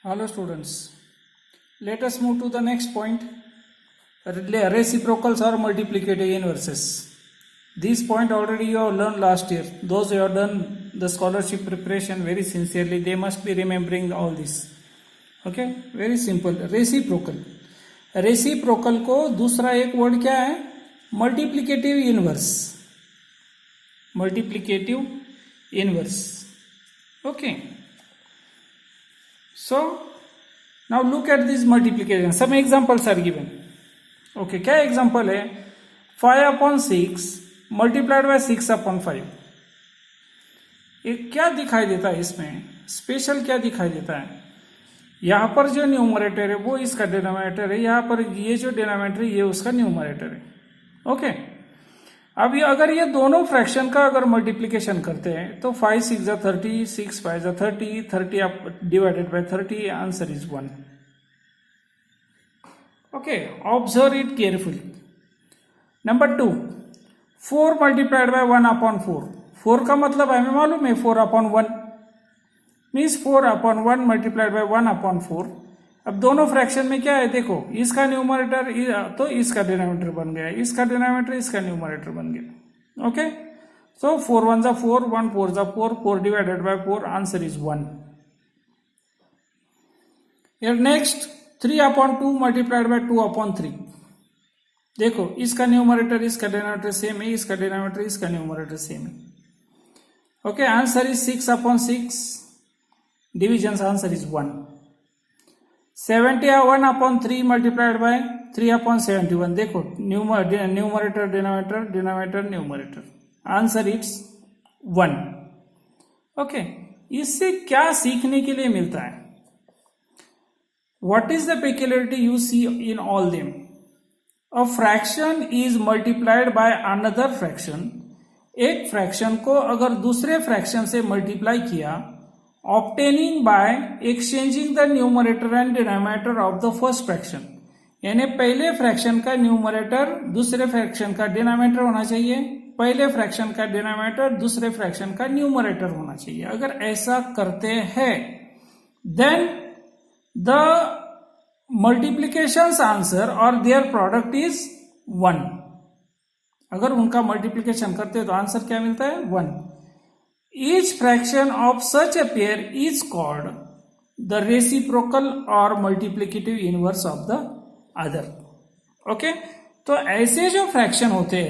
Hello students, let us move to the next point, reciprocals or multiplicative inverses. This point already you have learned last year. Those who have done the scholarship preparation very sincerely, they must be remembering all this. Okay, very simple. Reciprocal. Reciprocal को दूसरा एक word क्या है? Multiplicative inverse. Multiplicative inverse. Okay. So now look at this multiplication. Some examples are given. Okay, क्या example है? 5/6 multiplied by 6/5. ये क्या दिखाई देता है इसमें? स्पेशल क्या दिखाई देता है? यहाँ पर जो न्यूमरेटर है वो इसका डिनोमिनेटर है, यहाँ पर ये जो डिनोमिनेटर है ये उसका न्यूमरेटर है. ओके, अब ये अगर ये दोनों फ्रैक्शन का अगर मल्टीप्लिकेशन करते हैं तो 5 6 जा 30, 6 5 जा 30, 30 आप divided by 30, answer is 1. Okay, observe it carefully. Number 2, 4 multiplied by 1/4. 4 का मतलब हमें मालूम है 4/1 मीन्स 4/1 मल्टीप्लाइड बाय 1/4. अब दोनों फ्रैक्शन में क्या है देखो, इसका न्यूमरेटर तो इसका डिनोमिनेटर बन गया, इसका डिनोमिनेटर इसका न्यूमरेटर बन गया. ओके, सो 4 1 जा 4, 1 4 जा 4, 4 divided by 4, answer is 1. Next 3/2 multiplied by 2/3. देखो इसका न्यूमरेटर इसका डिनोमिनेटर सेम है, इसका डिनोमिनेटर इसका न्यूमरेटर सेम है. Okay, answer is 6/6. Division answer is 1. 71/3 multiplied by 3/71. देखो numerator denominator, denominator numerator, answer it's 1. Okay, इससे क्या सीखने के लिए मिलता है? What is the peculiarity you see in all them? A fraction is multiplied by another fraction. एक fraction को अगर दूसरे फ्रैक्शन से मल्टीप्लाई किया, obtaining by exchanging the numerator and denominator of the first fraction. यानी पहले फ्रैक्शन का numerator दूसरे फ्रैक्शन का डिनोमिनेटर होना चाहिए, पहले फ्रैक्शन का डिनोमिनेटर दूसरे फ्रैक्शन का न्यूमरेटर होना चाहिए. अगर ऐसा करते हैं then the multiplications answer or their product is 1. अगर उनका मल्टीप्लिकेशन करते तो आंसर क्या मिलता है? 1. Each fraction of such a pair is called the reciprocal or multiplicative inverse of the other. Okay, तो ऐसे जो फ्रैक्शन होते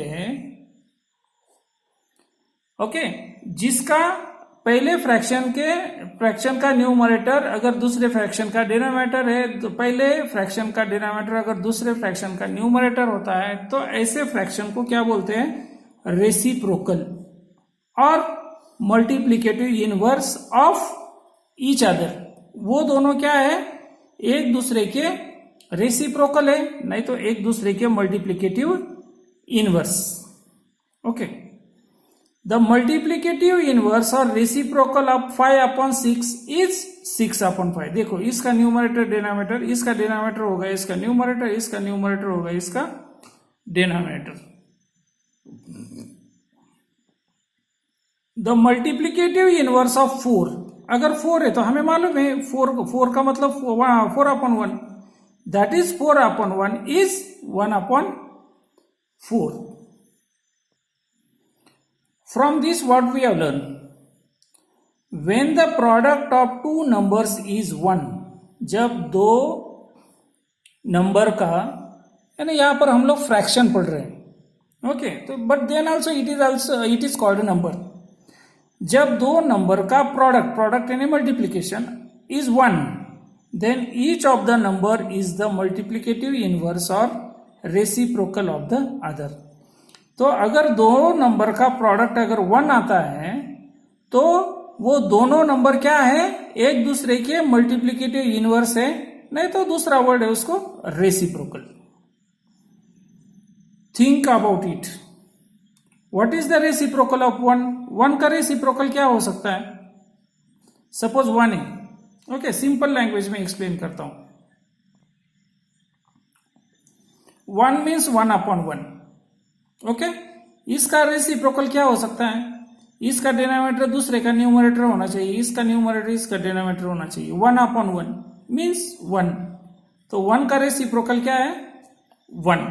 हैं ओके, जिसका पहले फ्रैक्शन का न्यूमरेटर अगर दूसरे फ्रैक्शन का डिनोमिनेटर है, तो पहले फ्रैक्शन का डिनोमिनेटर अगर दूसरे फ्रैक्शन का न्यूमरेटर होता है, तो ऐसे फ्रैक्शन को क्या बोलते हैं? रेसिप्रोकल और multiplicative inverse of each other. वो दोनों क्या है? एक दूसरे के रेसिप्रोकल है, नहीं तो एक दूसरे के multiplicative inverse. Okay, the multiplicative inverse or reciprocal of 5/6 is 6/5. देखो इसका न्यूमरेटर डिनोमिनेटर, इसका डिनोमिनेटर होगा इसका न्यूमरेटर, इसका न्यूमरेटर होगा इसका denominator. The multiplicative inverse of 4. अगर 4 है तो हमें मालूम है 4 का मतलब 4/1, that is 4/1 is 1/4. From this what we have learned? When the product of two numbers is 1, जब दो नंबर का, यानी यहां पर हम लोग फ्रैक्शन पढ़ रहे हैं. ओके, तो but then also it is called number. जब दो नंबर का प्रोडक्ट यानी multiplication is 1, then each of the number is the multiplicative inverse और रेसिप्रोकल ऑफ द अदर. तो अगर दो नंबर का प्रोडक्ट अगर 1 आता है तो वो दोनों नंबर क्या है? एक दूसरे के मल्टीप्लिकेटिव इनवर्स है, नहीं तो दूसरा वर्ड है उसको reciprocal. Think about it. What is the reciprocal of 1? 1 का रेसिप्रोकल क्या हो सकता है? सपोज 1 है. ओके, सिंपल लैंग्वेज में एक्सप्लेन करता हूं. 1 मीन्स 1/1. ओके, इसका रेसिप्रोकल क्या हो सकता है? इसका डिनोमिनेटर दूसरे का न्यूमरेटर होना चाहिए, इसका न्यूमरेटर इसका डिनोमिनेटर होना चाहिए। 1/1 मीन्स 1, तो 1 का रेसिप्रोकल क्या है? 1।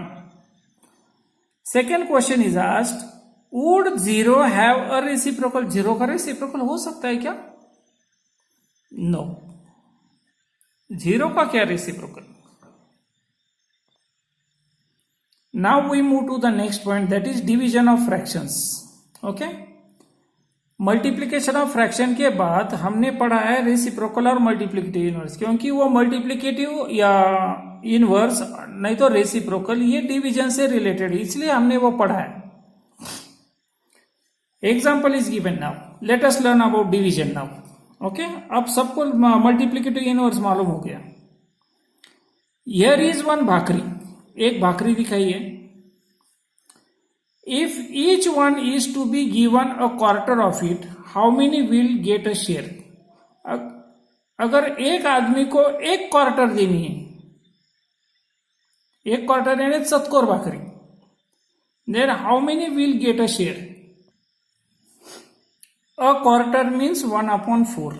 Second question is asked, would 0 have a reciprocal? 0 का रेसिप्रोकल हो सकता है क्या? नो। 0 का क्या reciprocal? Now we move to the next point, that is division of fractions. Okay, multiplication of fraction के बाद हमने पढ़ा है रेसिप्रोकल और मल्टीप्लिकेटिव इनवर्स, क्योंकि वो मल्टीप्लिकेटिव या इनवर्स नहीं तो रेसिप्रोकल ये डिवीजन से रिलेटेड, इसलिए हमने वो पढ़ा है। Example is given now, let us learn about division now. Okay, अब सबको मल्टीप्लिकेटिव इनवर्स मालूम हो गया। हियर इज वन भाकरी, एक भाकरी दिखाई है। If each one is to be given a quarter of it, how many will get a share? अगर एक आदमी को एक क्वार्टर देनी है, एक क्वार्टर यानी सतकोर भाकरी, then how many will get a share? A quarter means 1/4.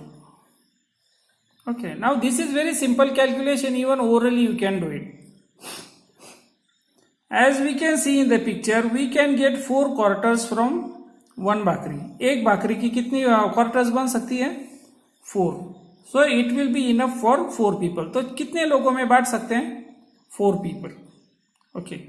Okay, now this is very simple calculation, even orally you can do it. As we can see in the picture, we can get 4 quarters from one भाकरी। एक भाकरी की कितनी quarters बन सकती है? 4। So it will be enough for 4 people। तो कितने लोगों में बांट सकते हैं? 4 people। Okay,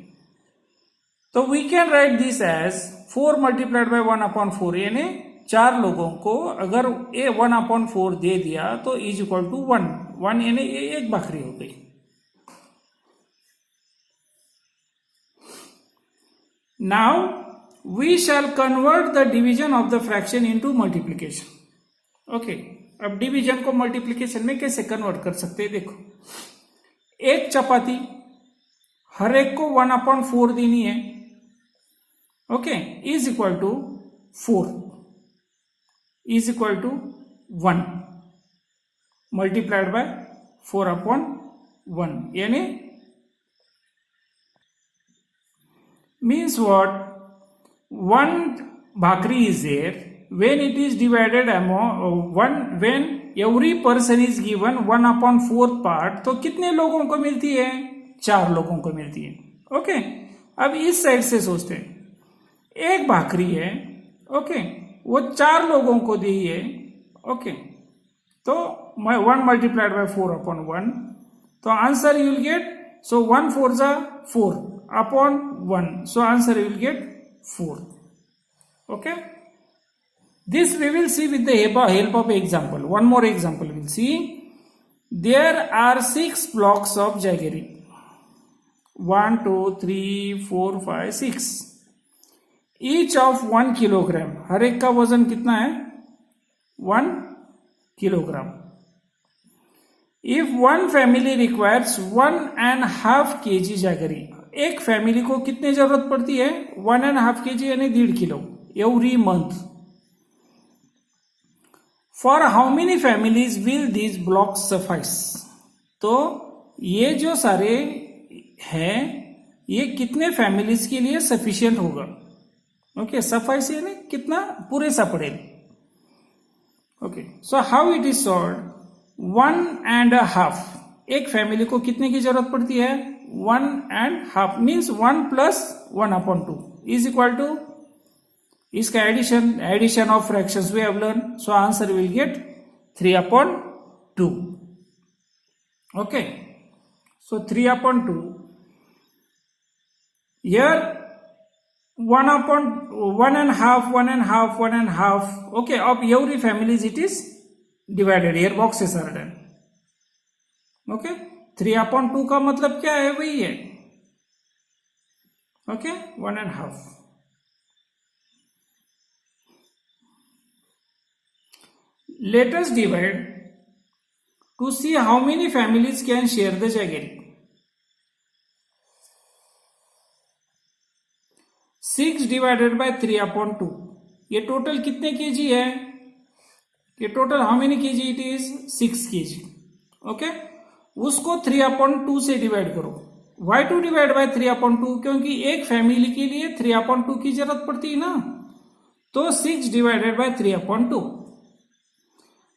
तो we can write this as 4 multiplied by 1/4, यानी 4 लोगों को अगर 1/4 दे दिया तो इज इक्वल टू 1 यानी एक भाकरी हो गई। Now we shall convert the division of the fraction into multiplication. Okay, अब डिवीजन को मल्टीप्लीकेशन में कैसे कन्वर्ट कर सकते हैं? देखो, एक चपाती हर एक को 1/4 देनी है। Okay, is equal to 4 is equal to 1 multiplied by 4/1, यानी means what? One bhakri is there when it is divided among when every person is given 1/4 part, तो कितने लोगों को मिलती है? 4 लोगों को मिलती है। ओके, अब इस साइड से सोचते हैं, एक भाकरी है, ओके, वो 4 लोगों को दी है। ओके, तो 1 multiplied by 4/1, तो आंसर यू विल गेट, सो 1 4 जा 4 upon 1, so answer you will get 4. Okay, this we will see with the help of example. One more example we will see. There are 6 blocks of jaggery, 1 2 3 4 5 6, each of 1 kilogram. हर एक का वजन कितना है? 1 kilogram. If one family requires 1.5 kg jaggery, एक family को कितनी जरूरत पड़ती है? 1.5 kg यानी 1.5 kilo every month. For how many families will these blocks suffice? तो ये जो सारे हैं ये कितने फैमिलीज के लिए सफिशियंट होगा? ओके, सफाइस यानी कितना पूरे सा पड़ेगा। Okay, so how it is solve? 1.5, एक फैमिली को कितने की जरूरत पड़ती है? 1.5 मीन्स 1 + 1/2 इज इक्वल टू, इसका addition of fractions we have learn, so answer will get 3/2. Okay, so 3/2 here 1.5. Okay, of every families it is divided. Here boxes are done. Okay, 3/2 का मतलब क्या है? वही है। Okay, 1.5. Let us divide to see how many families can share the jaggery. 6 divided by 3/2, ये total कितने KG है? ये total how many KG it is? 6 KG. Okay, उसको 3/2 से डिवाइड करो। Why to divide by 3/2? क्योंकि एक फैमिली के लिए 3/2 की जरूरत पड़ती है ना, तो 6 डिवाइडेड बाय 3/2।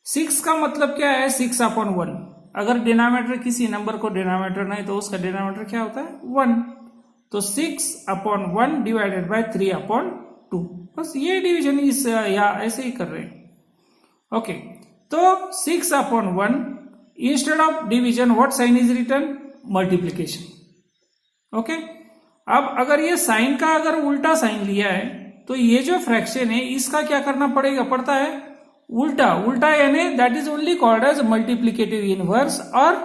6 का मतलब क्या है? 6/1। अगर डिनोमिनेटर किसी नंबर को डिनोमिनेटर नहीं तो उसका डिनोमिनेटर क्या होता है? 1। तो 6/1 डिवाइडेड बाय 3/2। बस ये डिवीजन इस या ऐसे ही कर रहे हैं। ओके, तो 6/1 instead of division what sign is written? Multiplication. Okay, अब अगर ये साइन का अगर उल्टा साइन लिया है तो ये जो फ्रैक्शन है इसका क्या करना पड़ता है? उल्टा यानी that is only called as multiplicative inverse और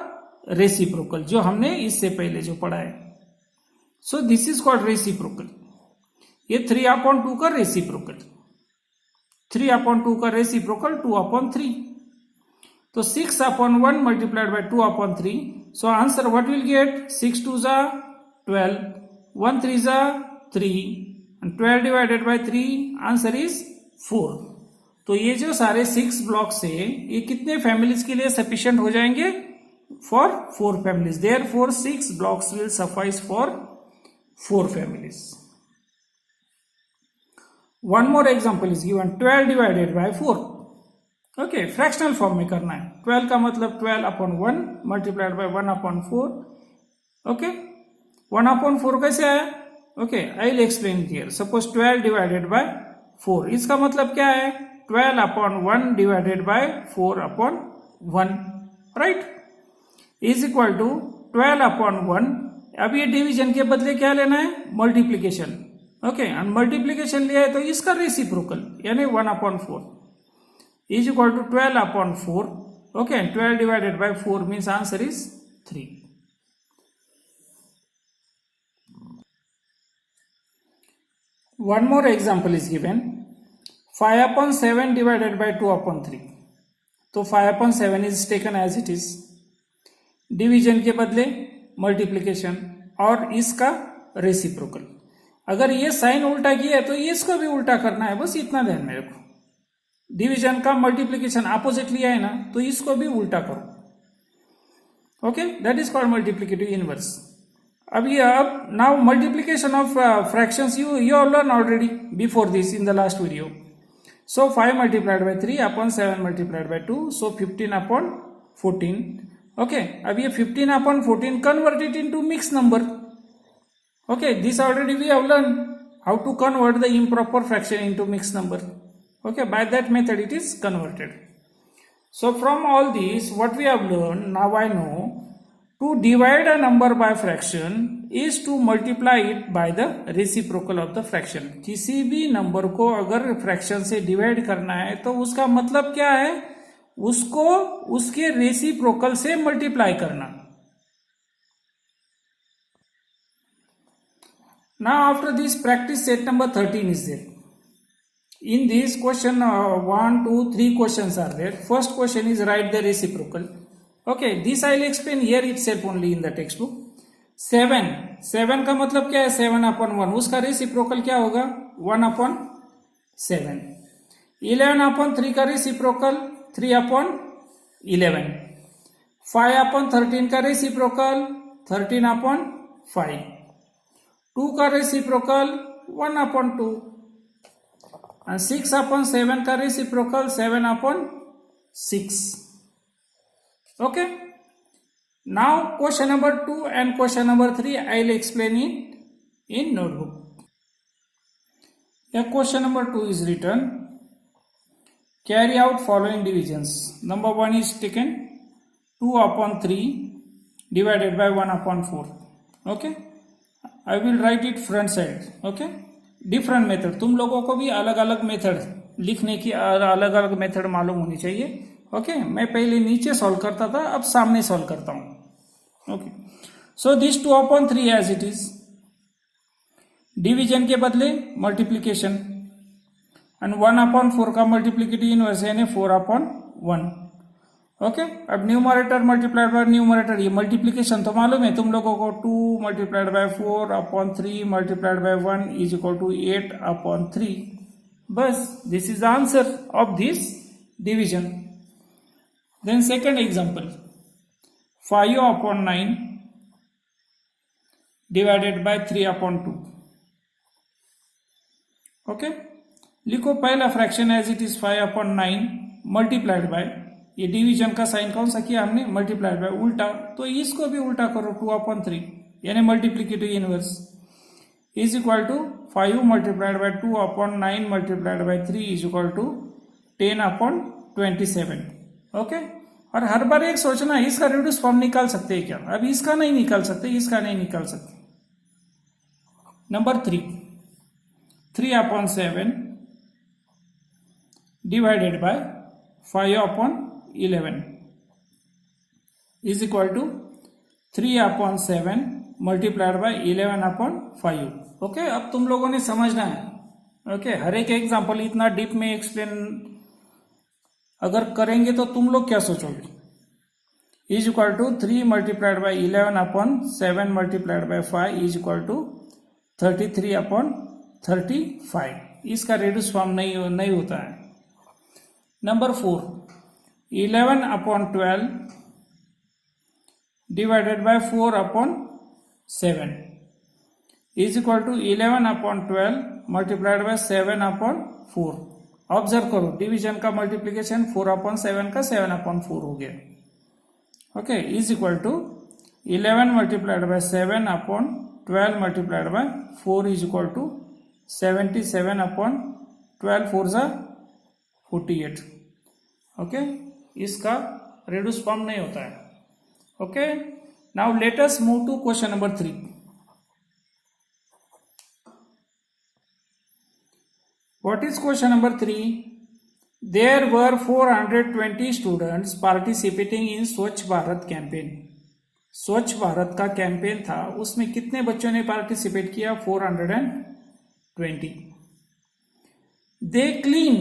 रेसिप्रोकल, जो हमने इससे पहले जो पढ़ा है। So this is called reciprocal. ये 3/2 का रेसिप्रोकल, 3/2 का रेसिप्रोकल 2/3। तो 6/1 multiplied by 2/3। So answer what will get? 6 2 जा 12, 1 3 जा 3 and 12 divided bye 3 answer is 4। तो ये जो सारे 6 ब्लॉक्स है ये कितने फैमिलीज के लिए सफिशिएंट हो जाएंगे? For 4 families. Therefore 6 blocks will suffice for 4 families. One more example is given, 12 divided by 4. Okay, fractional form में करना है। 12 का मतलब 12/1 multiplied by 1/4. Okay, 1/4 कैसे आया? Okay, I will explain here. Suppose 12 divided by 4, इसका मतलब क्या है? 12/1 divided by 4/1, right? Is equal to 12/1। अब ये डिवीजन के बदले क्या लेना है? मल्टीप्लीकेशन। ओके, एंड मल्टीप्लीकेशन लिया है तो इसका रेसिप्रोकल यानी 1/4 is equal to 12/4। Okay, 12 divided by 4 means answer is 3। One more example is given, 5/7 divided by 2/3। तो 5/7 is taken as it is, division के बदले मल्टीप्लीकेशन और इसका रेसिप्रोकल। अगर ये साइन उल्टा किया है तो इसको भी उल्टा करना है, बस इतना ध्यान में रखो। डिवीजन का मल्टीप्लीकेशन अपोजिट लिया है ना, तो इसको भी उल्टा करो। Okay, that is called multiplicative inverse. अब now multiplication of fractions you have learn already before this in the last video. So 5 multiplied by 3/7 multiplied by 2, so 15/14। Okay, अब ये 15/14 converted into mixed number. Okay, this already we have learned how to convert the improper fraction into mixed number. Okay, by that method it is converted. So from all these what we have learned, now I know to divide a number by fraction is to multiply it by the reciprocal of the fraction. किसी भी number को अगर fraction से divide करना है तो उसका मतलब क्या है? उसको उसके रेसिप्रोकल से मल्टीप्लाई करना। Now after this practice set number 13 is there. In this question 1 2 3 questions are there. First question is write the reciprocal. Okay, this I will explain here itself only in the textbook. 7 का मतलब क्या है? 7/1, उसका reciprocal क्या होगा? 1/7। 11/3 का reciprocal 3/11। 5/13 का reciprocal 13/5। 2 का रेसिप्रोकल 1/2 and 6/7 का reciprocal 7/6। Okay, now question number 2 and question number 3 I will explain it in notebook. Here question number 2 is written, carry out following divisions. Number 1 is taken 2/3 divided by 1/4. Okay, I will write it front side. Okay, different method. तुम लोगों को भी अलग अलग method लिखने की अलग अलग मेथड मालूम होनी चाहिए। ओके, मैं पहले नीचे सॉल्व करता था, अब सामने सॉल्व करता हूं। Okay, so this 2/3 as it is, division के बदले मल्टीप्लीकेशन, एंड 1/4 का मल्टीप्लीकेटिव इनवर्स यानी 4/1। ओके, अब न्यूमरेटर मल्टीप्लाइड बाय न्यूमरेटर, ये मल्टीप्लीकेशन तो मालूम है तुम लोगों को। 2 multiplied by 4/3 multiplied by 1 is equal to 8/3। बस this is the answer of this division. Then second example, 5/9 divided by 3/2. Okay, लिखो पहला fraction as it is 5/9 multiplied by, ये डिवीजन का साइन कौन सा किया हमने, मल्टीप्लाइड बाय उल्टा, तो इसको भी उल्टा करो 2/3 यानी multiplicative inverse is equal to 5 multiplied by 2/9 multiplied by 3 is equal to 10/27। Okay, और हर बार एक सोचना इसका रिड्यूस फॉर्म निकाल सकते हैं क्या, अब इसका नहीं निकाल सकते, इसका नहीं निकाल सकते। Number 3/7 divided by 5/11 is equal to 3/7 multiplied by 11/5। Okay, अब तुम लोगों ने समझना है। ओके, हर एक एग्जाम्पल इतना डीप में एक्सप्लेन अगर करेंगे तो तुम लोग क्या सोचोगे। Is equal to 3 multiplied by 11/7 multiplied by 5 is equal to 33/35। इसका रेडियस फॉर्म नहीं होता है। Number 4 11/12 divided by 4/7 is equal to 11/12 multiplied by 7/4। Observe करो डिवीजन का मल्टीप्लीकेशन 4/7 का 7/4 हो गया। Okay, is equal to 11 multiplied by 7/12 multiplied by 4 is equal to 77/12 4 जा 48। ओके, इसका रेडियस फॉर्म नहीं होता है। Okay, now let us move to question number 3। What is question number 3? There were 420 students participating in स्वच्छ Bharat campaign. स्वच्छ भारत का campaign था, उसमें कितने बच्चों ने पार्टिसिपेट किया, 420। दे क्लीन,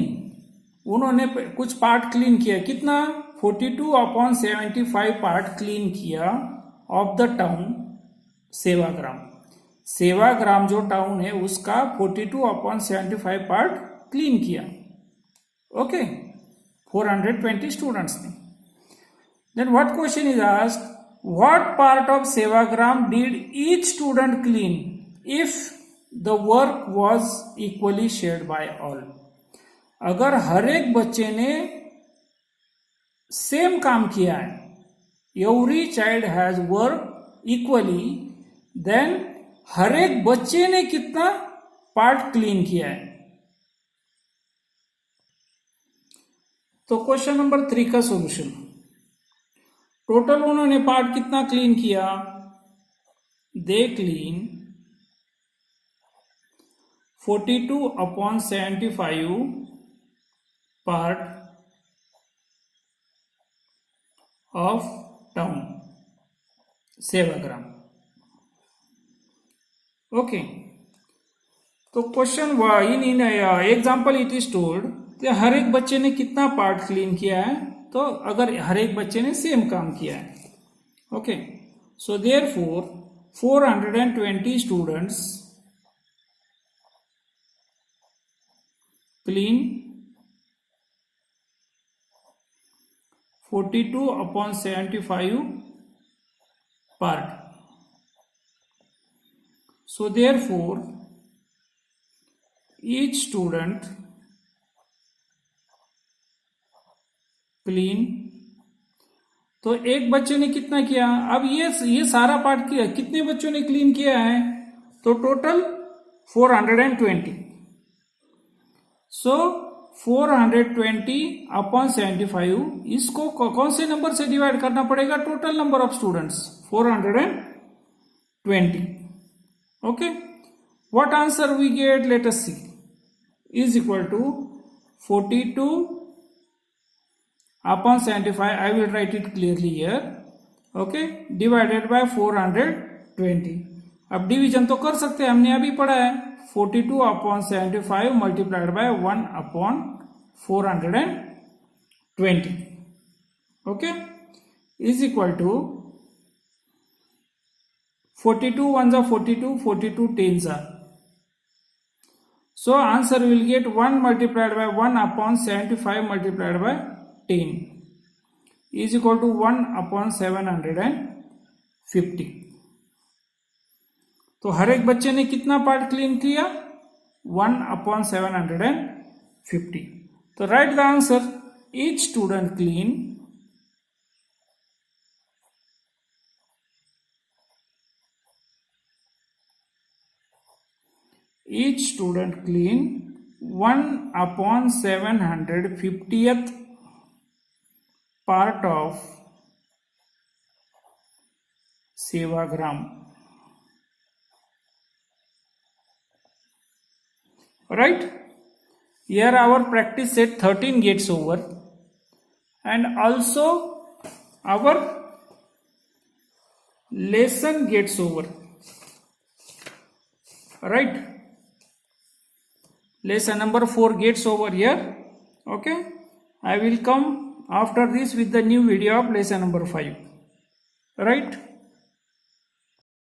उन्होंने कुछ पार्ट क्लीन किया, कितना, 42/75 पार्ट क्लीन किया of the town Sevagram. Sevagram जो टाउन है उसका 42/75 पार्ट क्लीन किया। ओके, 420 स्टूडेंट्स ने। Then what question is asked, what part of Sevagram did each student clean if the work was equally shared by all. अगर हर एक बच्चे ने सेम काम किया है, every child has work equally, then हर एक बच्चे ने कितना पार्ट क्लीन किया है। तो क्वेश्चन नंबर 3 का सॉल्यूशन, टोटल उन्होंने पार्ट कितना क्लीन किया, they clean 42/75 part of town Sevagram. Okay, तो question in example it is told, हर एक बच्चे ने कितना पार्ट क्लीन किया है, तो अगर हर एक बच्चे ने सेम काम किया है। Okay, so therefore 420 students clean 42/75 part. So therefore each student clean, तो एक बच्चे ने कितना किया, अब ये सारा पार्ट किया, कितने बच्चों ने क्लीन किया है, तो टोटल 420। सो 420/75 इसको कौन से नंबर से डिवाइड करना पड़ेगा, total number of students 420। Okay, what answer we get, let us see, is equal to 42/75, I will write it clearly here, okay, divided by 420। अब डिवीजन तो कर सकते हैं, हमने अभी पढ़ा है, 42/75 multiplied by 1/420, okay, is equal to 42 1s are 42, 42 10s are. So answer will get 1 multiplied by 1/75 multiplied by 10 is equal to 1/750। तो हर एक बच्चे ने कितना पार्ट क्लीन किया, 1/750। 50. So write the answer. Each student clean each student clean 1/750th part of Sevagram. Right? Here our practice set 13 gets over, and also our lesson gets over. Right? Lesson number 4 gets over here. Okay, I will come after this with the new video of lesson number 5. Right?